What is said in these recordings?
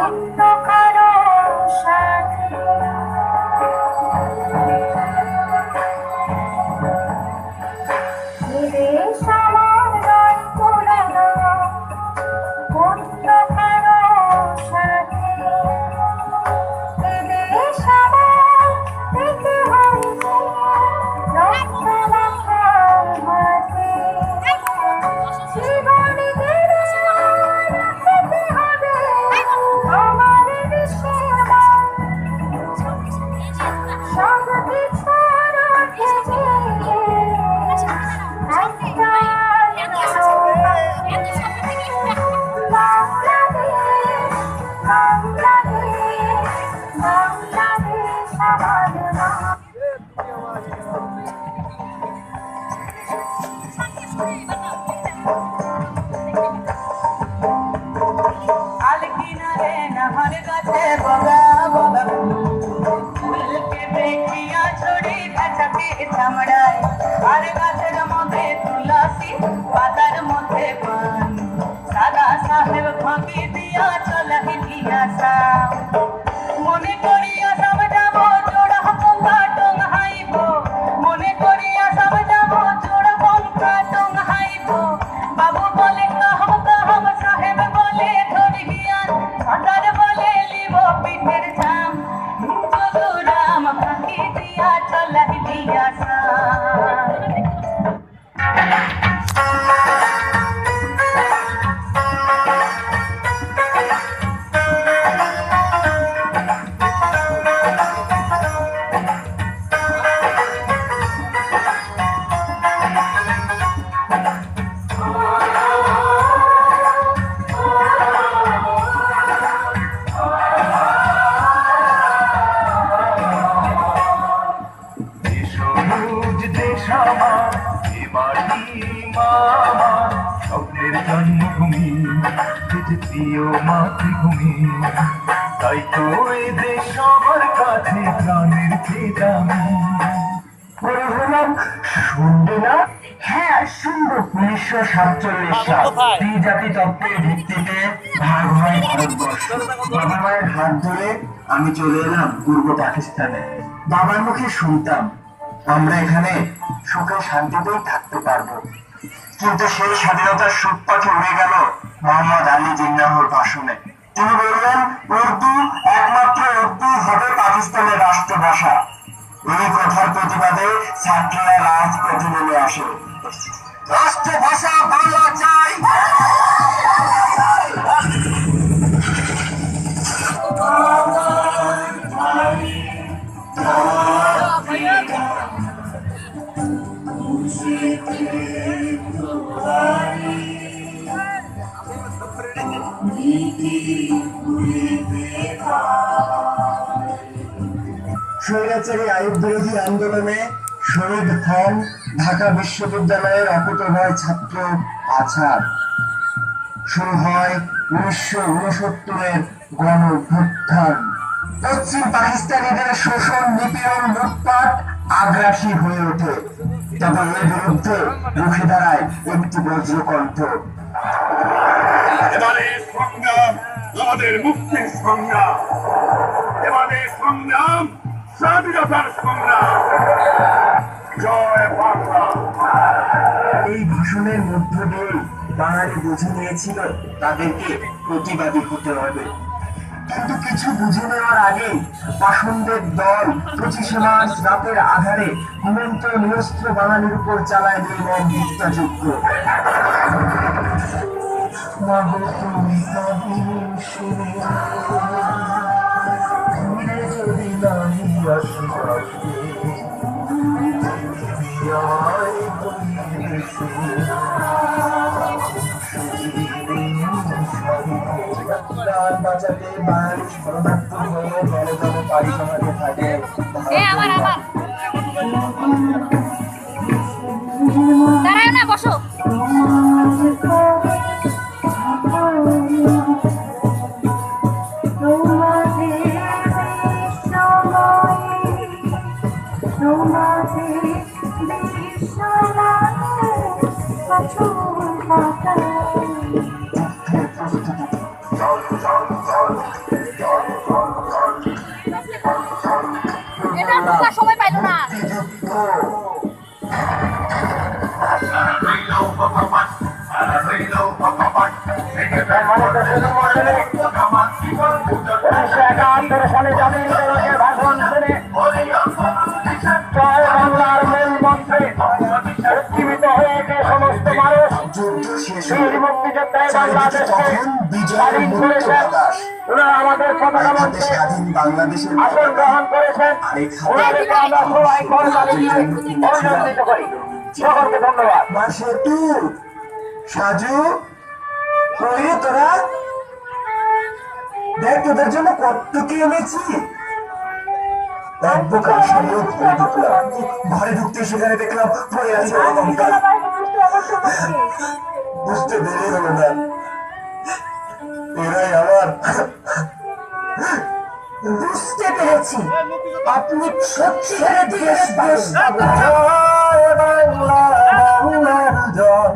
অন্য কারো সাথে দেশ আমার নয় পুরানো অন্য কারো সাথে দেশ আমার থেকে হয়েছে লক্ষ লক্ষ মাঝে জীবনে গেলে রাখতে হবে আমার দেশের মান সব কিছুর উঠে গিয়ে একটা বাংলাদেশ বাংলাদেশ বাংলাদেশ আমার নাম আলকিনারে নাহর গাছে বগা বগা ফুলকে দেখিয়া ছড়ি গাছাকে চামড়ায় আর গাছের মধ্যে তুলসী পাতার মধ্যে পান সাদা সাহেব ফাঁকি দিয়া চলাহি দিয়া সাম মনে করিয়া সব যাব জোড়া পঙ্কা টং হাইব মনে করিয়া সব যাব জোড়া পঙ্কা টং হাইব বাবু বলে কাহব সাহেব বলে ধরিয়ান সর্দার বলে লিব পিঠের ঝাম চতুরাম ফাঁকি দিয়া চলাহি দিয়া সাম সবুজ দেশ আমার এ মাটি মা আমার স্বপ্নের জন্মভূমি এ যে প্রিয় মাতৃভূমি তাই তো এ দেশ সবার কাছে প্রাণের চেয়ে দামি পরে হলাম শুনবে না? হ্যাঁ শুনবো। 1947 সাল জাতি তত্ত্বের ভিত্তিতে ভাগ হয় ভারতবর্ষ। বাবা মায়ের হাত ধরে আমি চলে এলাম পূর্ব পাকিস্তানে। বাবার মুখে শুনতাম আমরা এখানে সুখে শান্তিতেই থাকতে পারবো, কিন্তু সেই স্বাধীনতার সুখ পাখি উড়ে গেল মোহাম্মদ আলী জিন্নাহর ভাষণে। তিনি বললেন উর্দু, একমাত্র উর্দু হবে পাকিস্তানের রাষ্ট্রভাষা। এই কথার প্রতিবাদে ছাত্ররা রাজপথে নেমে আসে। রাষ্ট্রভাষা বাংলা চাই। স্বৈরাচারী আইন বিরোধী আন্দোলনে শহীদ হন ঢাকা বিশ্ববিদ্যালয়ের অকুতোভয় ছাত্র আছাদ। শুরু হয় 1969-এর গণ অভ্যুত্থান। পশ্চিম পাকিস্তানিদের শোষণ, নিপীড়ন, লুটপাট আগ্রাসী হয়ে ওঠে। তবে এর বিরুদ্ধে রুখে দাঁড়ায় একটি বজ্রকণ্ঠ। এবারে সংগ্রাম আমাদের মুক্তির সংগ্রাম, এবারে সংগ্রাম স্বাধীনতার সংগ্রাম। জয় বাংলা। এই ভাষণের মধ্য দিয়ে বাঙালি বুঝে নিয়েছিল তাদেরকে প্রতিবাদী হতে হবে, কিন্তু কিছু বুঝে নেওয়ার আগে পাষণ্ডের দল 25শে মার্চ রাতের আধারে ঘুমন্ত নিরস্ত্র বাঙালির উপর চালায় নির্মম হত্যাযজ্ঞ। যদি নাহি বাঁচাতে বাঙালি শরণার্থী হয়ে দলে দলে পাড়ি জমাতে থাকে। দাঁড়াও না, বসো। চল চল চল সালে জাতির জনকের ভাষণ শুনে জয় বাংলার মূল মন্ত্রে উজ্জীবিত হয়েছে সমস্ত মানুষ। বীর মুক্তিযোদ্ধায় বাংলাদেশকে স্বাধীন করেছেন। ওনারা আমাদের পতাকা মঞ্চে আসন গ্রহণ করেছেন। ওনাদেরকে আমরা সবাই করতালি দিয়ে অভিনন্দিত করি। সকলকে ধন্যবাদ। সেতু সাজু কই রে তোরা? দেখ তোদের জন্য কত কি এনেছি। এক বোকা শরীর ঘরে ঢুকলাম, ঘরে ঢুকতে সেখানে দেখলাম পড়ে আছে অলঙ্কার। বুঝতে দেরি হলো না, এরাই আমার। বুঝতে পেরেছি আপনি সত্যিকারের দেশ দেশ। জয় বাংলা, বাংলার জয়,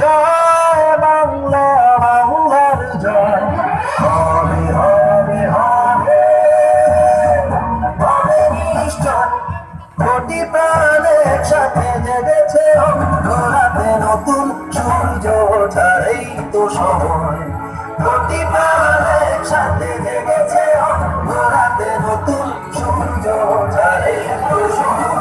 জয় বাংলা, বাংলার জয়। হবে হবে হবে হবে নিশ্চয়। কোটি প্রাণ একসাথে জেগেছে ঘোরাতে নতুন সূর্য ওঠার এই তো সময়। কোটি প্রাণ একসাথে জেগেছে ঘোরাতে নতুন সূর্য ওঠার এই তো সময়।